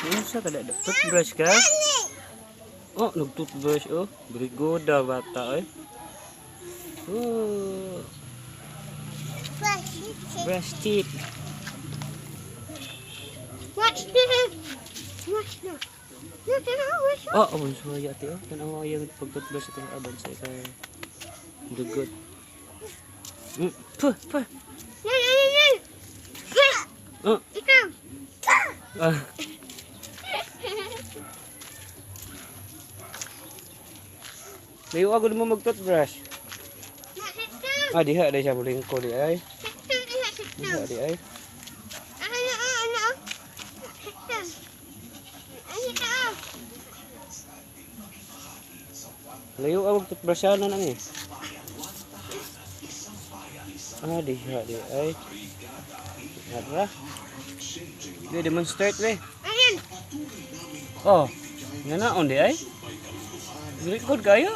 Unsa kada toothbrush ka? Oh, nag-toothbrush oh. Very good daw bata eh. Oh, brush teeth. Watch this. Watch this. Look at how it's Oh, abon suya ti oh. Kan ang ayang pag-toothbrush itong abon sa kay dugot. Puh, puh. Yan. Oh. Ikaw. Ah. Layo ako mo mag-toothbrush. Ah, diha siya buling ko di ay. Diha di ay. Layo ako mag-toothbrushan na eh. Ah, diha di ay. Ara. Di demonstrate we. Ayan. Oh, nganaon di ay. Record kayo.